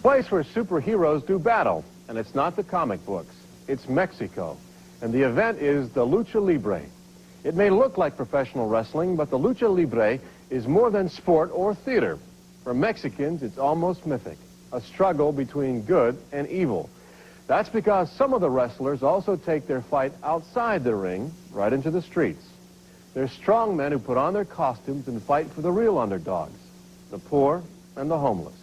Place where superheroes do battle, and it's not the comic books. It's Mexico, and the event is the Lucha Libre. It may look like professional wrestling, but the Lucha Libre is more than sport or theater. For Mexicans, it's almost mythic, a struggle between good and evil. That's because some of the wrestlers also take their fight outside the ring, right into the streets. They're strong men who put on their costumes and fight for the real underdogs, the poor and the homeless.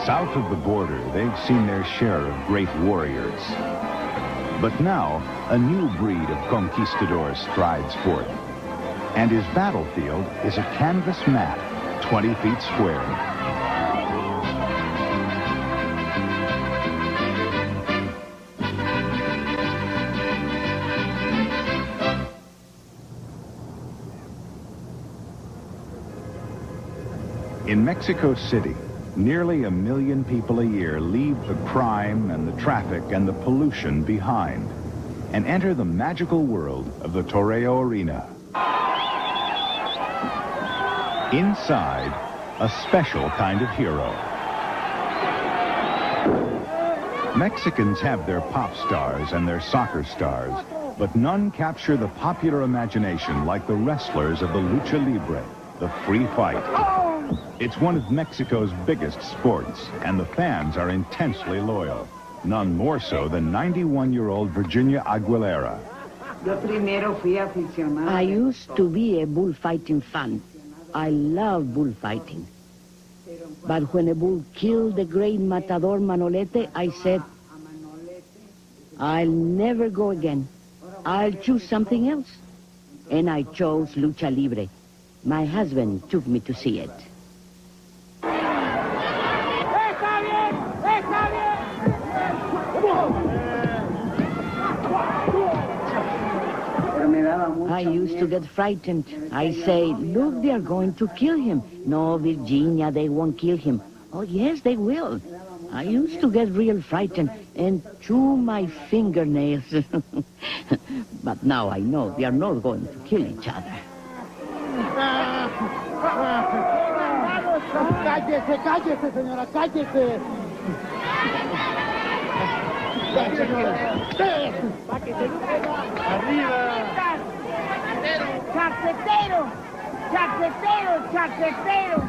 South of the border, they've seen their share of great warriors. But now, a new breed of conquistadors strides forth. And his battlefield is a canvas mat, 20 feet square. In Mexico City, nearly 1 million people a year leave the crime and the traffic and the pollution behind and enter the magical world of the Toreo Arena. Inside, a special kind of hero. Mexicans have their pop stars and their soccer stars, but none capture the popular imagination like the wrestlers of the Lucha Libre, the free fight. It's one of Mexico's biggest sports, and the fans are intensely loyal. None more so than 91-year-old Virginia Aguilera. I used to be a bullfighting fan. I love bullfighting. But when a bull killed the great matador Manolete, I said, I'll never go again. I'll choose something else. And I chose Lucha Libre. My husband took me to see it. I used to get frightened. I say, look, they are going to kill him. No, Virginia, they won't kill him. Oh, yes, they will. I used to get real frightened and chew my fingernails. But now I know they are not going to kill each other. ¡Cállese, cállese, señora, cállese! ¡Ya, señora! ¡Arriba! ¡Charcetero! ¡Charcetero! ¡Charcetero!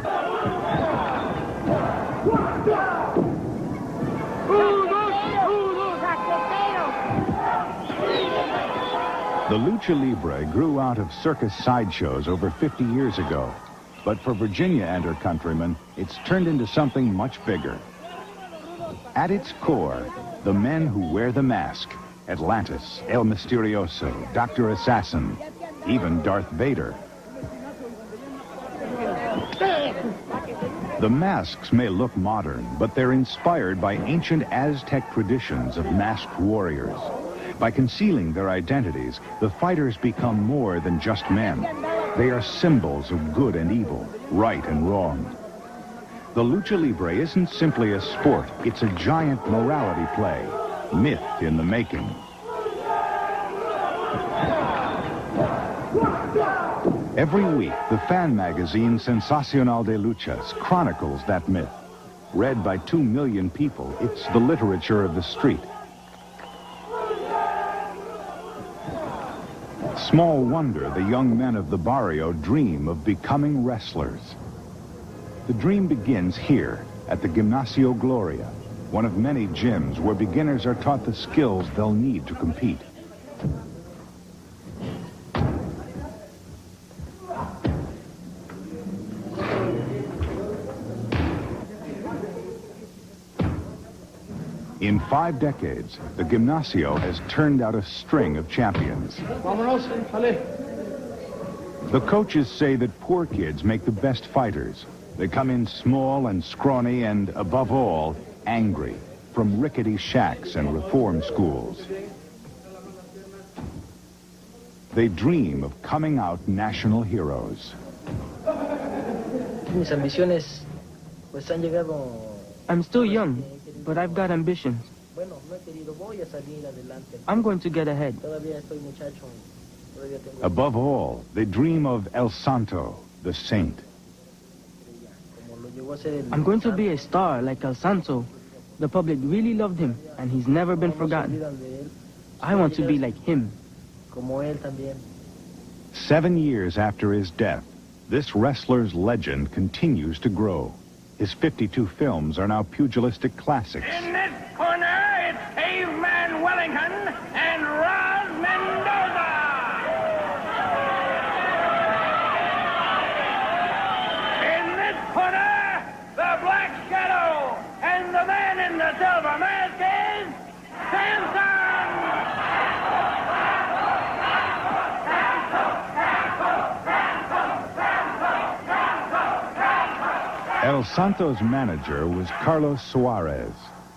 The Lucha Libre grew out of circus sideshows over 50 years ago. But for Virginia and her countrymen, it's turned into something much bigger. At its core, the men who wear the mask. Atlantis, El Misterioso, Dr. Assassin, even Darth Vader. The masks may look modern, but they're inspired by ancient Aztec traditions of masked warriors. By concealing their identities, the fighters become more than just men. They are symbols of good and evil, right and wrong. The Lucha Libre isn't simply a sport, it's a giant morality play, myth in the making. Every week, the fan magazine Sensacional de Luchas chronicles that myth. Read by 2 million people, it's the literature of the street. Small wonder the young men of the barrio dream of becoming wrestlers. The dream begins here at the Gimnasio Gloria, one of many gyms where beginners are taught the skills they'll need to compete. In 5 decades, the Gimnasio has turned out a string of champions. The coaches say that poor kids make the best fighters. They come in small and scrawny and, above all, angry, from rickety shacks and reform schools. they dream of coming out national heroes. Mis ambiciones pues han llegado. I'm still young, but I've got ambitions. Bueno, no he querido, voy a salir adelante. I'm going to get ahead. Todavía estoy muchacho. Todavía tengo. Above all, they dream of El Santo, the saint. Como lo llegó a ser el I'm going to be a star like El Santo. The public really loved him, and he's never been No se forgotten. olvidan de él. I want to be like him. Como él también. 7 years after his death, this wrestler's legend continues to grow. His 52 films are now pugilistic classics. In this corner, it's Caveman Wellington and Roz Mendoza. In this corner, the Black Shadow and the man in the silver mask is Samson. El Santo's manager was Carlos Suarez.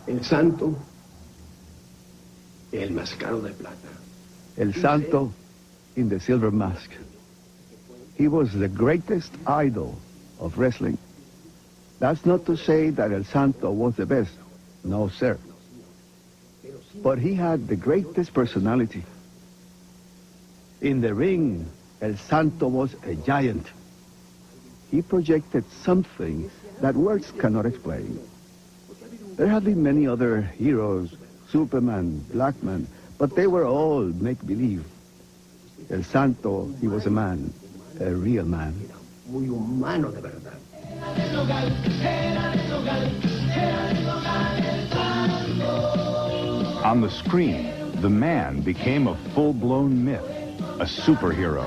El Santo, el Mascaro de Plata. El Santo in the silver mask. He was the greatest idol of wrestling. That's not to say that El Santo was the best. No, sir. But he had the greatest personality. In the ring, El Santo was a giant. He projected something that words cannot explain. There have been many other heroes, Superman, Blackman, but they were all make-believe. El Santo, he was a man, a real man. Muy humano de verdad. On the screen, the man became a full-blown myth, a superhero.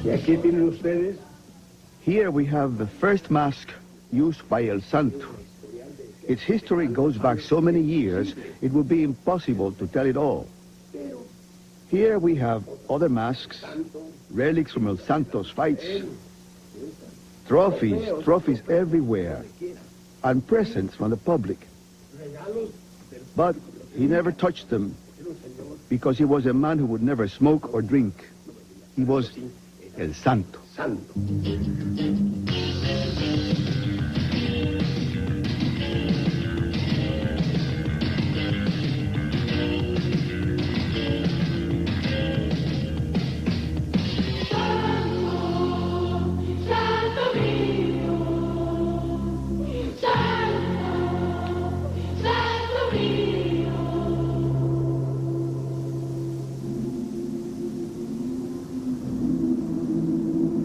Y aquí tienen ustedes Here we have the first mask used by El Santo. Its history goes back so many years, it would be impossible to tell it all. Here we have other masks, relics from El Santo's fights, trophies everywhere, and presents from the public. But he never touched them because he was a man who would never smoke or drink. He was El Santo. Santo.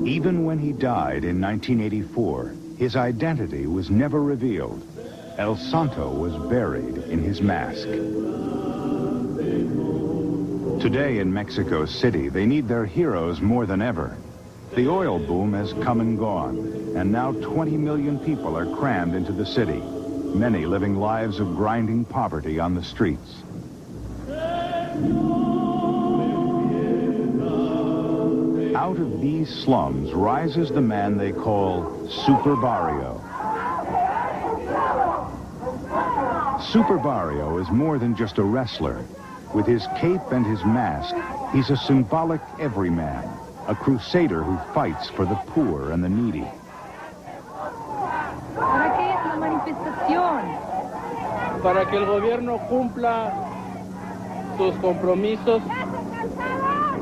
Even when he died in 1984, his identity was never revealed. El Santo was buried in his mask. Today in Mexico City, they need their heroes more than ever. The oil boom has come and gone, and now 20 million people are crammed into the city, many living lives of grinding poverty on the streets. Out of these slums rises the man they call Super Barrio. Super Barrio is more than just a wrestler. With his cape and his mask, he's a symbolic everyman, a crusader who fights for the poor and the needy. ¿Para qué es la manifestación? Para que el gobierno cumpla sus compromisos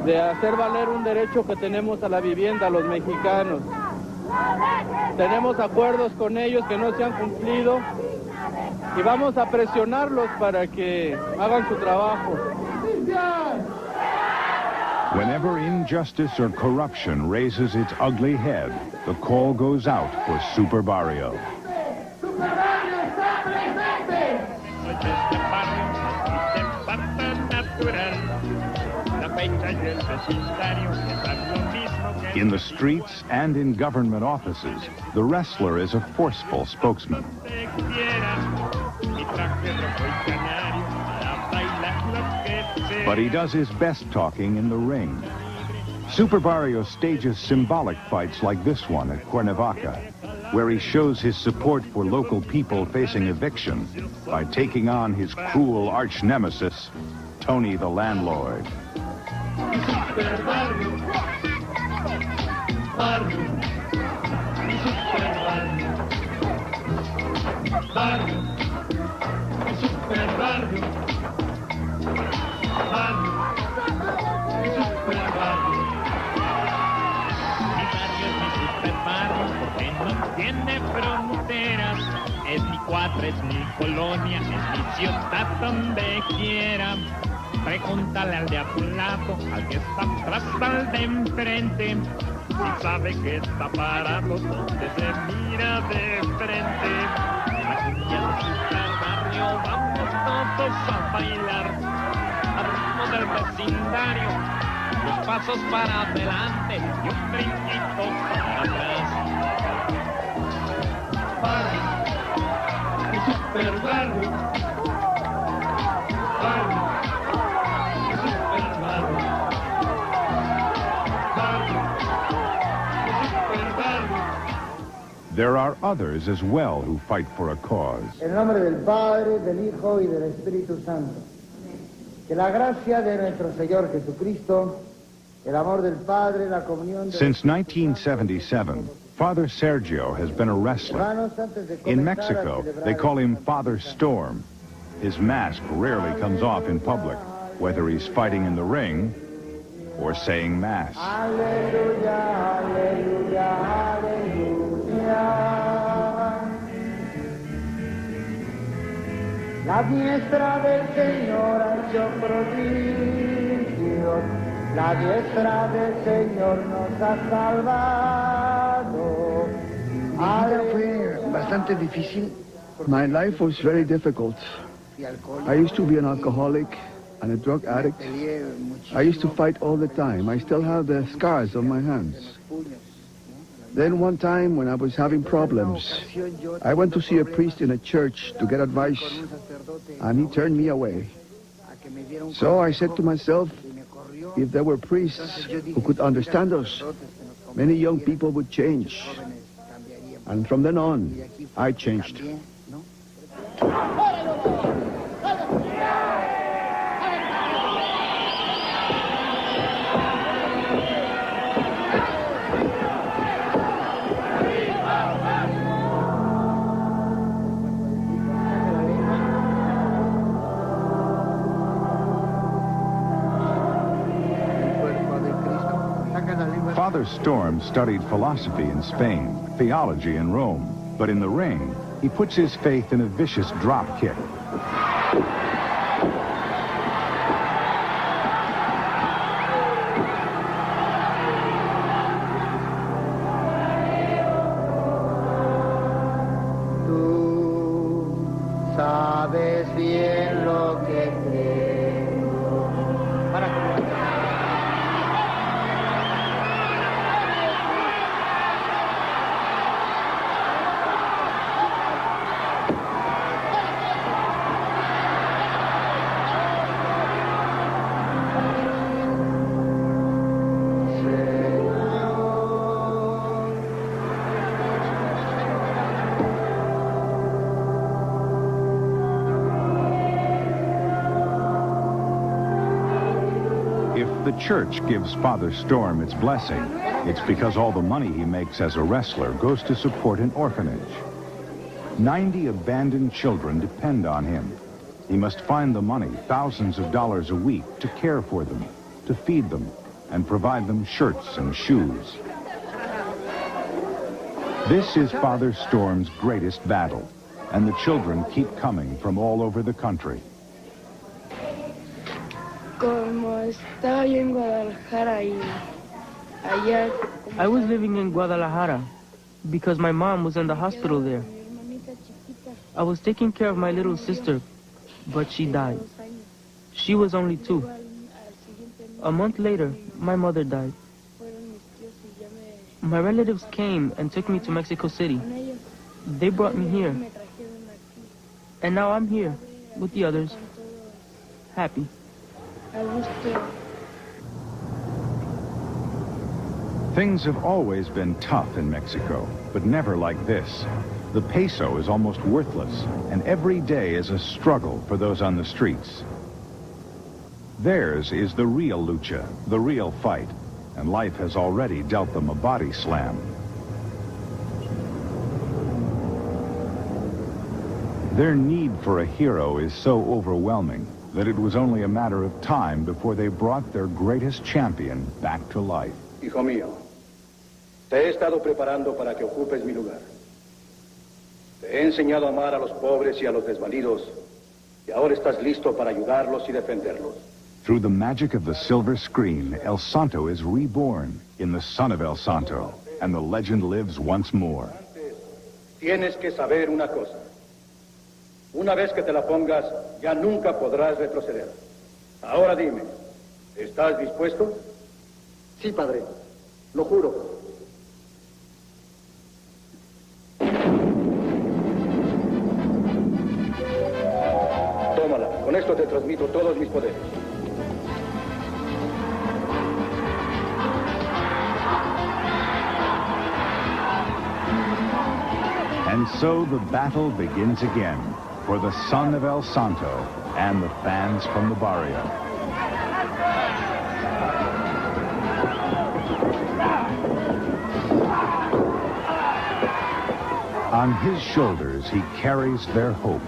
de hacer valer un derecho que tenemos a la vivienda los mexicanos. Tenemos acuerdos con ellos que no se han cumplido y vamos a presionarlos para que hagan su trabajo. Whenever injustice or corruption raises its ugly head, the call goes out for Super Barrio. In the streets and in government offices, the wrestler is a forceful spokesman. But he does his best talking in the ring. Super Barrios stages symbolic fights like this one at Cuernavaca, where he shows his support for local people facing eviction by taking on his cruel arch-nemesis, Tony the landlord. Tiene fronteras, es mi cuadra, es mi colonia, es mi ciudad donde quiera. Pregúntale al de a tu lado, al que está atrás, al de enfrente, y sabe que está parado donde se mira de frente. Aquí en el barrio vamos todos a bailar, al ritmo del vecindario, los pasos para adelante y un brinquito para atrás. Super barrio, barrio, super barrio, barrio, super barrio. There are others as well who fight for a cause. En nombre del Padre, del Hijo y del Espíritu Santo. Que la gracia de nuestro Señor Jesucristo, el amor del Padre, la comunión de... Since 1977, Father Sergio has been a wrestler. In Mexico, they call him Father Storm. His mask rarely comes off in public, whether he's fighting in the ring or saying Mass. Aleluya, aleluya, aleluya. La diestra del Señor ha hecho prodigios. La diestra del Señor nos ha salvado. Fue bastante difícil. My life was very difficult. I used to be an alcoholic and a drug addict. I used to fight all the time. I still have the scars on my hands. Then one time when I was having problems, I went to see a priest in a church to get advice, and he turned me away. So I said to myself, if there were priests who could understand us, many young people would change. And from then on, I changed. Father Storm studied philosophy in Spain, theology in Rome, but in the ring, he puts his faith in a vicious drop kick. Tú sabes bien lo que creo. The church gives Father Storm its blessing. It's because all the money he makes as a wrestler goes to support an orphanage. 90 abandoned children depend on him. He must find the money, thousands of dollars a week, to care for them, to feed them, and provide them shirts and shoes. This is Father Storm's greatest battle, and the children keep coming from all over the country. I was living in Guadalajara because my mom was in the hospital there. I was taking care of my little sister, but she died. She was only 2. A month later, my mother died. My relatives came and took me to Mexico City. They brought me here. And now I'm here with the others, happy. Things have always been tough in Mexico, but never like this. The peso is almost worthless, and every day is a struggle for those on the streets. Theirs is the real lucha, the real fight, and life has already dealt them a body slam. Their need for a hero is so overwhelming that it was only a matter of time before they brought their greatest champion back to life. Hijo mío, te he estado preparando para que ocupes mi lugar. Te he enseñado a amar a los pobres y a los desvalidos, y ahora estás listo para ayudarlos y defenderlos. Through the magic of the silver screen, El Santo is reborn in the Son of El Santo, and the legend lives once more. Tienes que saber una cosa. Una vez que te la pongas, ya nunca podrás retroceder. Ahora dime, ¿estás dispuesto? Sí, padre, lo juro. Tómala, con esto te transmito todos mis poderes. And so the battle begins again for the Son of El Santo and the fans from the barrio. On his shoulders, he carries their hope,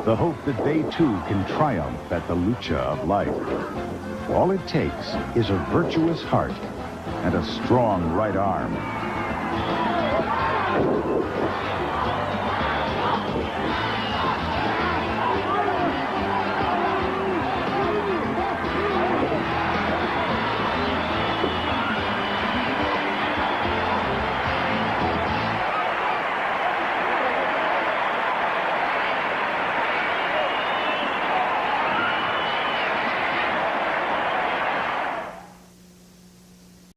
the hope that they too can triumph at the lucha of life. All it takes is a virtuous heart and a strong right arm.